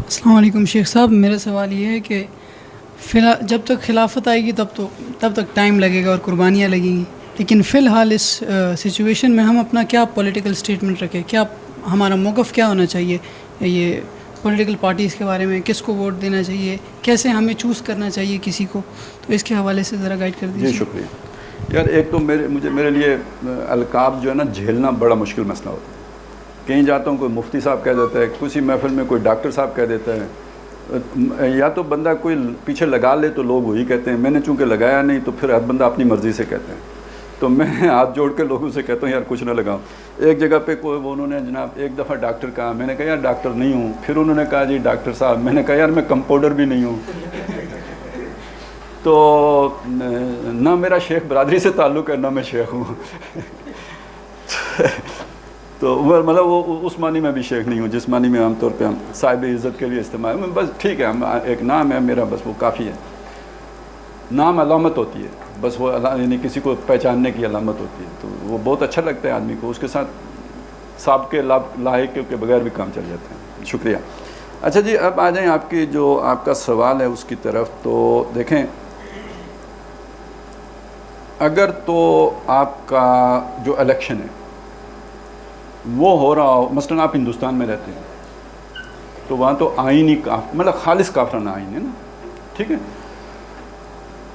السلام علیکم شیخ صاحب، میرا سوال یہ ہے کہ جب تک خلافت آئے گی تب تک ٹائم لگے گا اور قربانیاں لگیں گی، لیکن فی الحال اس سچویشن میں ہم اپنا کیا پولیٹیکل اسٹیٹمنٹ رکھیں، کیا ہمارا موقف کیا ہونا چاہیے یہ پولیٹیکل پارٹیز کے بارے میں، کس کو ووٹ دینا چاہیے، کیسے ہمیں چوز کرنا چاہیے کسی کو، تو اس کے حوالے سے ذرا گائیڈ کر دیجیے. جی شکریہ. یار ایک تو میرے لیے القاب جو ہے نا جھیلنا بڑا مشکل مسئلہ ہوتا ہے. کہیں جاتا ہوں کوئی مفتی صاحب کہہ دیتا ہے، کسی محفل میں کوئی ڈاکٹر صاحب کہہ دیتا ہے، یا تو بندہ کوئی پیچھے لگا لے تو لوگ وہی کہتے ہیں. میں نے چونکہ لگایا نہیں تو پھر ہر بندہ اپنی مرضی سے کہتے ہیں. تو میں ہاتھ جوڑ کے لوگوں سے کہتا ہوں یار کچھ نہ لگاؤ. ایک جگہ پہ انہوں نے جناب ایک دفعہ ڈاکٹر کہا، میں نے کہا یار ڈاکٹر نہیں ہوں. پھر انہوں نے کہا جی ڈاکٹر صاحب. میں نے کہا یار میں کمپاؤنڈر بھی نہیں ہوں. تو نہ میرا شیخ برادری سے تعلق ہے نہ میں شیخ ہوں. تو مطلب وہ اس معنی میں بھی شیخ نہیں ہوں جس معنی میں عام طور پہ ہم صاحب عزت کے لیے استعمال. بس ٹھیک ہے، ہم ایک نام ہے میرا، بس وہ کافی ہے. نام علامت ہوتی ہے، بس وہ یعنی کسی کو پہچاننے کی علامت ہوتی ہے. تو وہ بہت اچھا لگتا ہے آدمی کو، اس کے ساتھ سابقے لاحق کے بغیر بھی کام چل جاتے ہیں. شکریہ. اچھا جی، اب آ جائیں آپ کا سوال ہے اس کی طرف. تو دیکھیں، اگر تو آپ کا جو الیکشن ہے وہ ہو رہا ہو، مثلاً آپ ہندوستان میں رہتے ہیں تو وہاں تو آئین ہی مطلب خالص کافرانہ آئین ہے نا، ٹھیک ہے.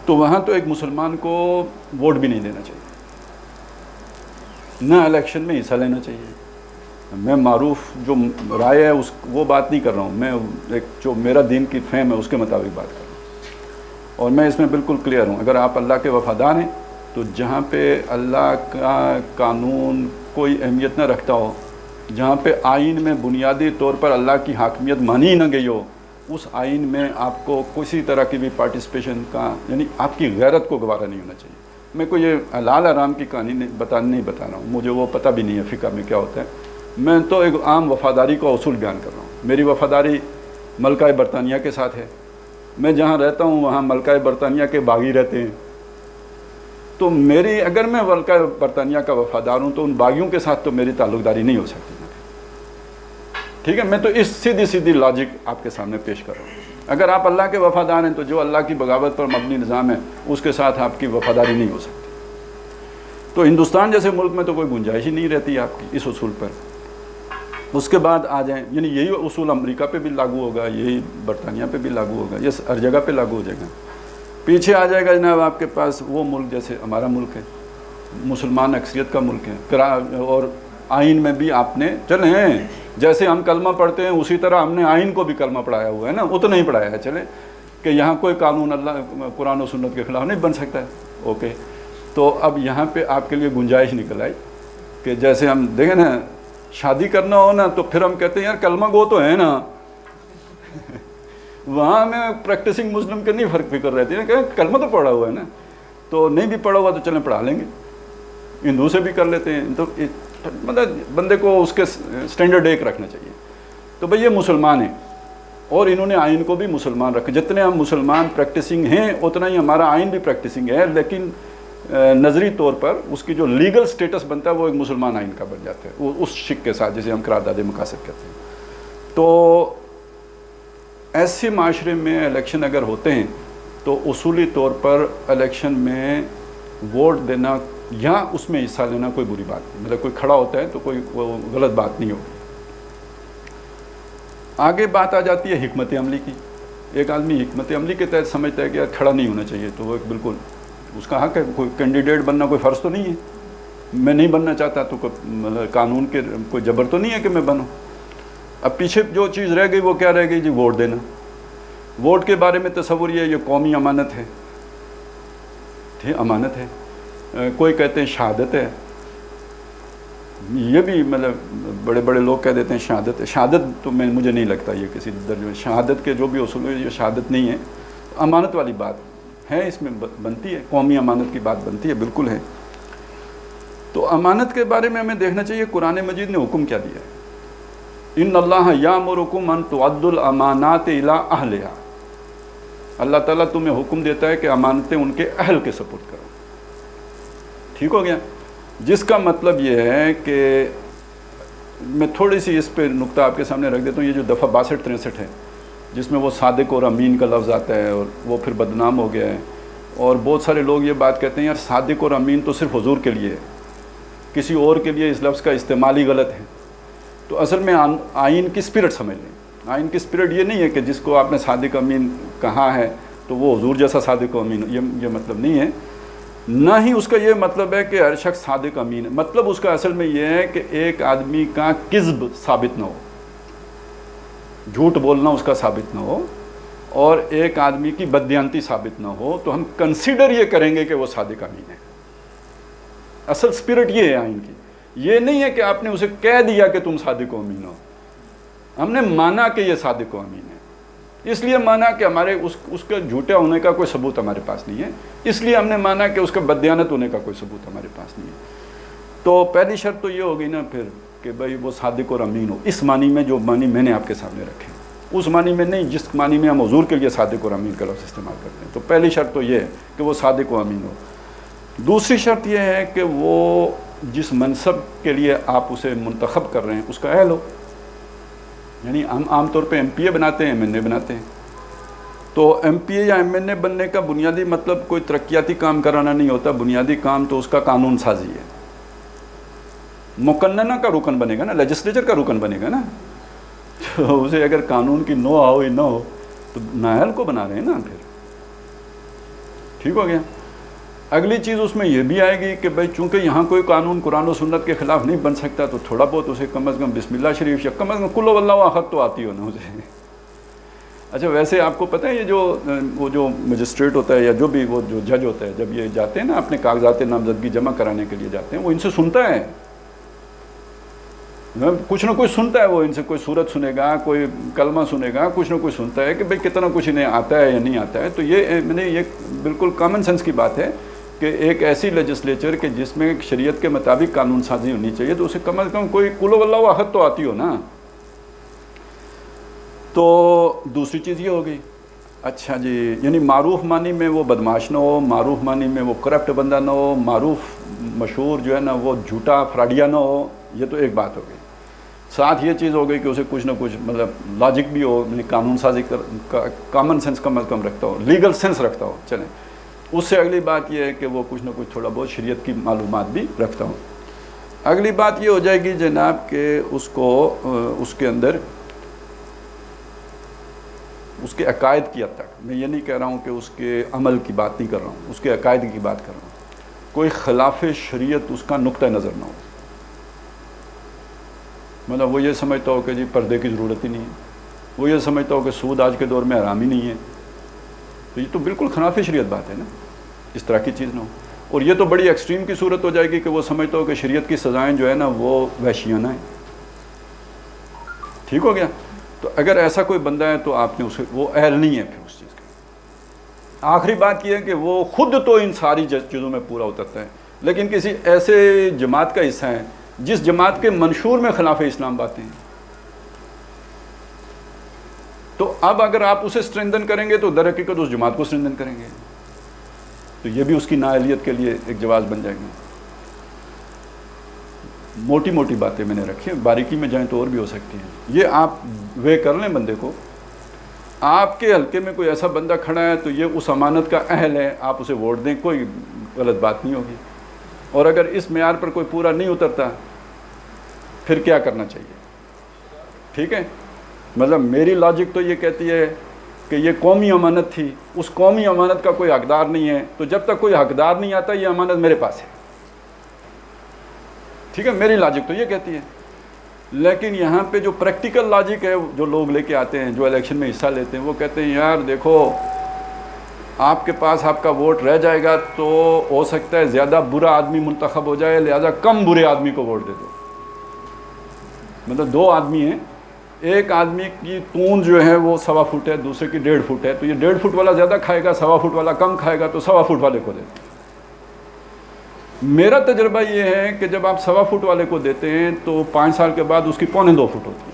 تو وہاں تو ایک مسلمان کو ووٹ بھی نہیں دینا چاہیے، نہ الیکشن میں حصہ لینا چاہیے. میں معروف جو رائے ہے وہ بات نہیں کر رہا ہوں، میں ایک جو میرا دین کی فہم ہے اس کے مطابق بات کر رہا ہوں. اور میں اس میں بالکل کلیئر ہوں. اگر آپ اللہ کے وفادار ہیں تو جہاں پہ اللہ کا قانون کوئی اہمیت نہ رکھتا ہو، جہاں پہ آئین میں بنیادی طور پر اللہ کی حاکمیت مانی ہی نہ گئی ہو، اس آئین میں آپ کو کسی طرح کی بھی پارٹیسپیشن کا، یعنی آپ کی غیرت کو گوارا نہیں ہونا چاہیے. میں کوئی یہ حلال حرام کی کہانی نہیں بتا رہا ہوں، مجھے وہ پتہ بھی نہیں ہے فقہ میں کیا ہوتا ہے. میں تو ایک عام وفاداری کا اصول بیان کر رہا ہوں. میری وفاداری ملکہ برطانیہ کے ساتھ ہے. میں جہاں رہتا ہوں وہاں ملکہ برطانیہ کے باغی رہتے ہیں. تو اگر میں ملکہ برطانیہ کا وفادار ہوں تو ان باغیوں کے ساتھ تو میری تعلق داری نہیں ہو سکتی. ٹھیک ہے، میں تو اس سیدھی لاجک آپ کے سامنے پیش کر رہا ہوں. اگر آپ اللہ کے وفادار ہیں تو جو اللہ کی بغاوت پر مبنی نظام ہے اس کے ساتھ آپ کی وفاداری نہیں ہو سکتی. تو ہندوستان جیسے ملک میں تو کوئی گنجائش ہی نہیں رہتی آپ کی اس اصول پر. اس کے بعد آ جائیں، یعنی یہی اصول امریکہ پہ بھی لاگو ہوگا، یہی برطانیہ پہ بھی لاگو ہوگا، یہ ہر جگہ پہ لاگو ہو جائے گا. پیچھے آ جائے گا جناب آپ کے پاس وہ ملک جیسے ہمارا ملک ہے، مسلمان اکثریت کا ملک ہے، اور آئین میں بھی آپ نے چلیں جیسے ہم کلمہ پڑھتے ہیں اسی طرح ہم نے آئین کو بھی کلمہ پڑھایا ہوا ہے نا، اتنا ہی پڑھایا ہے. چلیں کہ یہاں کوئی قانون اللہ قرآن و سنت کے خلاف نہیں بن سکتا ہے. اوکے، تو اب یہاں پہ آپ کے لیے گنجائش نکل آئی کہ جیسے ہم دیکھیں نا، شادی کرنا ہو نا تو پھر ہم کہتے ہیں یار کلمہ گو تو ہے نا. وہاں میں پریکٹسنگ مسلم کے نہیں فکر رہتی ہے کہ کلمہ تو پڑھا ہوا ہے نا، تو نہیں بھی پڑھا ہوا تو چلیں پڑھا لیں گے، ہندو سے بھی کر لیتے ہیں. تو مطلب بندے کو اس کے سٹینڈرڈ ایک رکھنا چاہیے. تو بھئی یہ مسلمان ہیں اور انہوں نے آئین کو بھی مسلمان رکھا. جتنے ہم مسلمان پریکٹسنگ ہیں اتنا ہی ہمارا آئین بھی پریکٹسنگ ہے، لیکن نظری طور پر اس کی جو لیگل سٹیٹس بنتا ہے وہ ایک مسلمان آئین کا بن جاتا ہے، وہ اس شک کے ساتھ جسے ہم قرارداد مقاصد کہتے ہیں. تو ایسے معاشرے میں الیکشن اگر ہوتے ہیں تو اصولی طور پر الیکشن میں ووٹ دینا یا اس میں حصہ لینا کوئی بری بات نہیں. مطلب کوئی کھڑا ہوتا ہے تو کوئی غلط بات نہیں ہوگی. آگے بات آ جاتی ہے حکمت عملی کی. ایک آدمی حکمت عملی کے تحت سمجھتا ہے کہ یار کھڑا نہیں ہونا چاہیے، تو وہ بالکل اس کا حق ہے. کوئی کینڈیڈیٹ بننا کوئی فرض تو نہیں ہے. میں نہیں بننا چاہتا تو مطلب قانون کے کوئی جبر تو نہیں ہے کہ میں بنوں. اب پیچھے جو چیز رہ گئی وہ کیا رہ گئی جی؟ ووٹ دینا. ووٹ کے بارے میں تصور یہ قومی امانت ہے، ٹھیک، امانت ہے. کوئی کہتے ہیں شہادت ہے، یہ بھی مطلب بڑے بڑے لوگ کہہ دیتے ہیں شہادت ہے. شہادت تو مجھے نہیں لگتا یہ کسی درجے میں شہادت کے جو بھی اصول ہے یہ شہادت نہیں ہے. امانت والی بات ہے، اس میں بنتی ہے، قومی امانت کی بات بنتی ہے، بالکل ہے. تو امانت کے بارے میں ہمیں دیکھنا چاہیے قرآن مجید نے حکم کیا دیا ہے. ان اللہ یامرکم ان تؤدوا الامانات الی اہلھا. اللہ تعالیٰ تمہیں حکم دیتا ہے کہ امانتیں ان کے اہل کے سپرد کرو. ٹھیک ہو گیا؟ جس کا مطلب یہ ہے کہ میں تھوڑی سی اس پہ نقطہ آپ کے سامنے رکھ دیتا ہوں. یہ جو دفعہ 62-63 ہے جس میں وہ صادق اور امین کا لفظ آتا ہے اور وہ پھر بدنام ہو گیا ہے. اور بہت سارے لوگ یہ بات کہتے ہیں یار صادق اور امین تو صرف حضور کے لیے ہے, کسی اور کے لیے اس لفظ کا استعمال ہی غلط ہے. تو اصل میں آئین کی اسپرٹ سمجھ لیں. آئین کی اسپرٹ یہ نہیں ہے کہ جس کو آپ نے صادق امین کہا ہے تو وہ حضور جیسا صادق و امین, یہ مطلب نہیں ہے. نہ ہی اس کا یہ مطلب ہے کہ ہر شخص صادق امین ہے. مطلب اس کا اصل میں یہ ہے کہ ایک آدمی کا کذب ثابت نہ ہو, جھوٹ بولنا اس کا ثابت نہ ہو, اور ایک آدمی کی بددیانتی ثابت نہ ہو, تو ہم کنسیڈر یہ کریں گے کہ وہ صادق امین ہے. اصل اسپرٹ یہ ہے آئین کی. یہ نہیں ہے کہ آپ نے اسے کہہ دیا کہ تم صادق و امین ہو. ہم نے مانا کہ یہ صادق و امین ہے, اس لیے مانا کہ ہمارے اس کا جھوٹا ہونے کا کوئی ثبوت ہمارے پاس نہیں ہے, اس لیے ہم نے مانا کہ اس کا بددیانت ہونے کا کوئی ثبوت ہمارے پاس نہیں ہے. تو پہلی شرط تو یہ ہوگی نا پھر کہ بھائی وہ صادق اور امین ہو, اس معنی میں جو معنی میں نے آپ کے سامنے رکھے, اس معنی میں نہیں جس معنی میں ہم حضور کے لیے صادق اور امین کا لفظ استعمال کرتے ہیں. تو پہلی شرط تو یہ ہے کہ وہ صادق و امین ہو. دوسری شرط یہ ہے کہ وہ جس منصب کے لیے آپ اسے منتخب کر رہے ہیں اس کا اہل ہو. یعنی ہم عام طور پہ MP بناتے ہیں, MNA بناتے ہیں. تو MP یا MNA بننے کا بنیادی مطلب کوئی ترقیاتی کام کرانا نہیں ہوتا. بنیادی کام تو اس کا قانون سازی ہے. مقننہ کا رکن بنے گا نا, لیجسلیچر کا رکن بنے گا نا. تو اسے اگر قانون کی نو ہو یا نہ ہو تو نااہل کو بنا رہے ہیں نا پھر. ٹھیک ہو گیا. اگلی چیز اس میں یہ بھی آئے گی کہ بھائی چونکہ یہاں کوئی قانون قرآن و سنت کے خلاف نہیں بن سکتا, تو تھوڑا بہت اسے کم از کم بسم اللہ شریف یا کم از کم کل ہو اللہ احد تو آتی ہو نا اسے. اچھا ویسے آپ کو پتہ ہے یہ وہ جو مجسٹریٹ ہوتا ہے یا جو بھی وہ جو جج ہوتا ہے, جب یہ جاتے ہیں نا اپنے کاغذات نامزدگی جمع کرانے کے لیے جاتے ہیں, وہ ان سے سنتا ہے, کچھ نہ کچھ سنتا ہے. وہ ان سے کوئی سورت سنے گا, کوئی کلمہ سنے گا, کچھ نہ کچھ سنتا ہے کہ بھئی کتنا کچھ انہیں آتا ہے یا نہیں آتا ہے. تو یہ بالکل کامن سینس کی بات ہے کہ ایک ایسی لیجسلیچر کہ جس میں شریعت کے مطابق قانون سازی ہونی چاہیے, تو اسے کم از کم کوئی قل واللہ احد تو آتی ہو نا. تو دوسری چیز یہ ہوگی. اچھا جی, یعنی معروف معنی میں وہ بدماش نہ ہو, معروف معنی میں وہ کرپٹ بندہ نہ ہو, معروف مشہور جو ہے نا وہ جھوٹا فراڈیا نہ ہو. یہ تو ایک بات ہو گئی. ساتھ یہ چیز ہو گئی کہ اسے کچھ نہ کچھ مطلب لاجک بھی ہو, یعنی قانون سازی کامن سینس کم از کم رکھتا ہو, لیگل سینس رکھتا ہو. چلیں, اس سے اگلی بات یہ ہے کہ وہ کچھ نہ کچھ تھوڑا بہت شریعت کی معلومات بھی رکھتا ہوں. اگلی بات یہ ہو جائے گی جناب کہ اس کو اس کے اندر اس کے عقائد کی حد تک, میں یہ نہیں کہہ رہا ہوں کہ اس کے عمل کی بات نہیں کر رہا ہوں, اس کے عقائد کی بات کر رہا ہوں, کوئی خلاف شریعت اس کا نقطہ نظر نہ ہو. مطلب وہ یہ سمجھتا ہو کہ جی پردے کی ضرورت ہی نہیں ہے, وہ یہ سمجھتا ہو کہ سود آج کے دور میں حرام ہی نہیں ہے. تو یہ تو بالکل خلاف شریعت بات ہے نا, اس طرح کی چیز نہ ہو. اور یہ تو بڑی ایکسٹریم کی صورت ہو جائے گی کہ وہ سمجھتا ہو کہ شریعت کی سزائیں جو ہے نا وہ وحشیانہ ہیں. ٹھیک ہو گیا. تو اگر ایسا کوئی بندہ ہے تو آپ نے اسے, وہ اہل نہیں ہے پھر اس چیز کا. آخری بات یہ ہے کہ وہ خود تو ان ساری چیزوں میں پورا اترتا ہے, لیکن کسی ایسے جماعت کا حصہ ہے جس جماعت کے منشور میں خلاف اسلام باتیں ہیں. تو اب اگر آپ اسے اسٹرینتھن کریں گے تو در حقیقت اس جماعت کو اسٹرینتھن کریں گے. تو یہ بھی اس کی نااہلیت کے لیے ایک جواز بن جائے گی. موٹی موٹی باتیں میں نے رکھی ہیں, باریکی میں جائیں تو اور بھی ہو سکتی ہیں. یہ آپ وے کر لیں بندے کو. آپ کے حلقے میں کوئی ایسا بندہ کھڑا ہے تو یہ اس امانت کا اہل ہے, آپ اسے ووٹ دیں, کوئی غلط بات نہیں ہوگی. اور اگر اس معیار پر کوئی پورا نہیں اترتا پھر کیا کرنا چاہیے؟ ٹھیک ہے, مطلب میری لاجک تو یہ کہتی ہے کہ یہ قومی امانت تھی, اس قومی امانت کا کوئی حقدار نہیں ہے, تو جب تک کوئی حقدار نہیں آتا یہ امانت میرے پاس ہے. ٹھیک ہے, میری لاجک تو یہ کہتی ہے. لیکن یہاں پہ جو پریکٹیکل لاجک ہے جو لوگ لے کے آتے ہیں, جو الیکشن میں حصہ لیتے ہیں, وہ کہتے ہیں یار دیکھو آپ کے پاس آپ کا ووٹ رہ جائے گا تو ہو سکتا ہے زیادہ برا آدمی منتخب ہو جائے, لہذا کم برے آدمی کو ووٹ دے دو. مطلب دو آدمی ہیں, ایک آدمی کی توند جو ہے وہ 1.25 فٹ ہے, دوسرے کی 1.5 فٹ ہے, تو یہ 1.5 فٹ والا زیادہ کھائے گا, 1.25 فٹ والا کم کھائے گا, تو 1.25 فٹ والے کو دے دو. میرا تجربہ یہ ہے کہ جب آپ 1.25 فٹ والے کو دیتے ہیں تو 5 سال کے بعد اس کی 1.25 فٹ ہوتی ہے.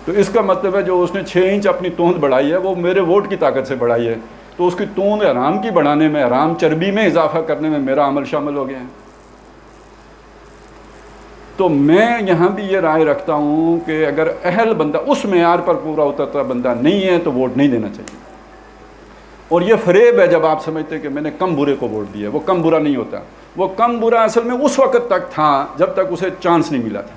تو اس کا مطلب ہے جو اس نے 6 انچ اپنی توند بڑھائی ہے وہ میرے ووٹ کی طاقت سے بڑھائی ہے, تو اس کی توند حرام کی بڑھانے میں, حرام چربی میں اضافہ کرنے میں میرا عمل شامل ہو گیا ہے. تو میں یہاں بھی یہ رائے رکھتا ہوں کہ اگر اہل بندہ اس معیار پر پورا اترتا بندہ نہیں ہے تو ووٹ نہیں دینا چاہیے. اور یہ فریب ہے جب آپ سمجھتے ہیں کہ میں نے کم برے کو ووٹ دیا. وہ کم برا نہیں ہوتا. وہ کم برا اصل میں اس وقت تک تھا جب تک اسے چانس نہیں ملا تھا.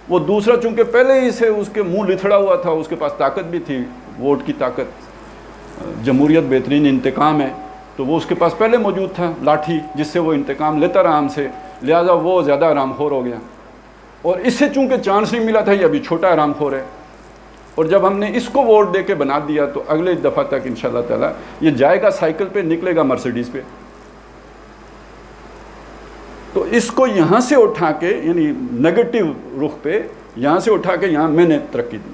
وہ دوسرا چونکہ پہلے ہی سے اس کے منہ لتھڑا ہوا تھا, اس کے پاس طاقت بھی تھی, ووٹ کی طاقت, جمہوریت بہترین انتقام ہے, تو وہ اس کے پاس پہلے موجود تھا لاٹھی جس سے وہ انتقام لیتا رہا ہم سے, لہٰذا وہ زیادہ آرام خور ہو گیا. اور اس سے چونکہ چانس نہیں ملا تھا, یہ ابھی چھوٹا آرام خور ہے. اور جب ہم نے اس کو ووٹ دے کے بنا دیا تو اگلے دفعہ تک انشاءاللہ تعالیٰ یہ جائے گا سائیکل پہ, نکلے گا مرسیڈیز پہ. تو اس کو یہاں سے اٹھا کے, یعنی نگیٹو رخ پہ یہاں سے اٹھا کے یہاں میں نے ترقی دی,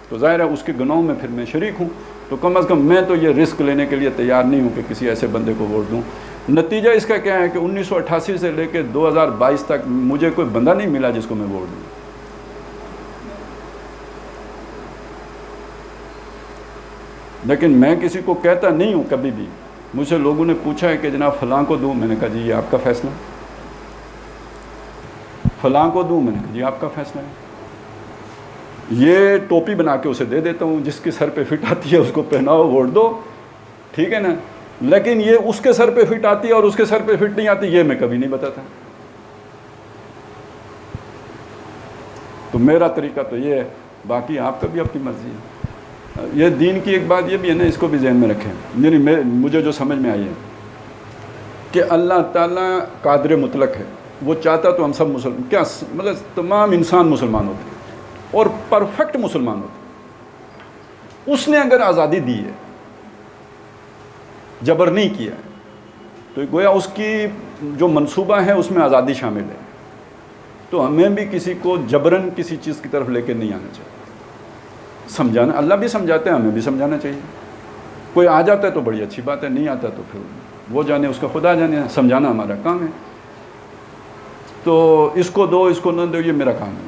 تو ظاہر ہے اس کے گناہوں میں پھر میں شریک ہوں. تو کم از کم میں تو یہ رسک لینے کے لیے تیار نہیں ہوں کہ کسی ایسے بندے کو ووٹ دوں. نتیجہ اس کا کیا ہے کہ 1988 سے لے کے 2022 تک مجھے کوئی بندہ نہیں ملا جس کو میں ووٹ دوں. لیکن میں کسی کو کہتا نہیں ہوں کبھی بھی. مجھ سے لوگوں نے پوچھا ہے کہ جناب فلاں کو دوں, میں نے کہا جی یہ آپ کا فیصلہ. فلاں کو دوں, میں نے کہا جی آپ کا فیصلہ ہے. یہ ٹوپی بنا کے اسے دے دیتا ہوں, جس کے سر پہ فٹ آتی ہے اس کو پہناؤ, ووٹ دو, ٹھیک ہے نا. لیکن یہ اس کے سر پہ فٹ آتی ہے اور اس کے سر پہ فٹ نہیں آتی, یہ میں کبھی نہیں بتاتا. تو میرا طریقہ تو یہ ہے, باقی آپ کا بھی اپنی مرضی ہے. یہ دین کی ایک بات یہ بھی ہے نا, اس کو بھی ذہن میں رکھیں. یعنی مجھے جو سمجھ میں آئی ہے کہ اللہ تعالیٰ قادر مطلق ہے. وہ چاہتا تو ہم سب مسلمان, کیا مطلب تمام انسان مسلمان ہوتے اور پرفیکٹ مسلمان ہوتے. اس نے اگر آزادی دی ہے, جبر نہیں کیا ہے, تو گویا اس کی جو منصوبہ ہے اس میں آزادی شامل ہے. تو ہمیں بھی کسی کو جبرن کسی چیز کی طرف لے کے نہیں آنا چاہیے. سمجھانا, اللہ بھی سمجھاتے ہیں, ہمیں بھی سمجھانا چاہیے. کوئی آ جاتا ہے تو بڑی اچھی بات ہے, نہیں آتا تو پھر وہ جانے, اس کا خدا جانے. سمجھانا ہمارا کام ہے. تو اس کو دو, اس کو نہ دو, یہ میرا کام ہے.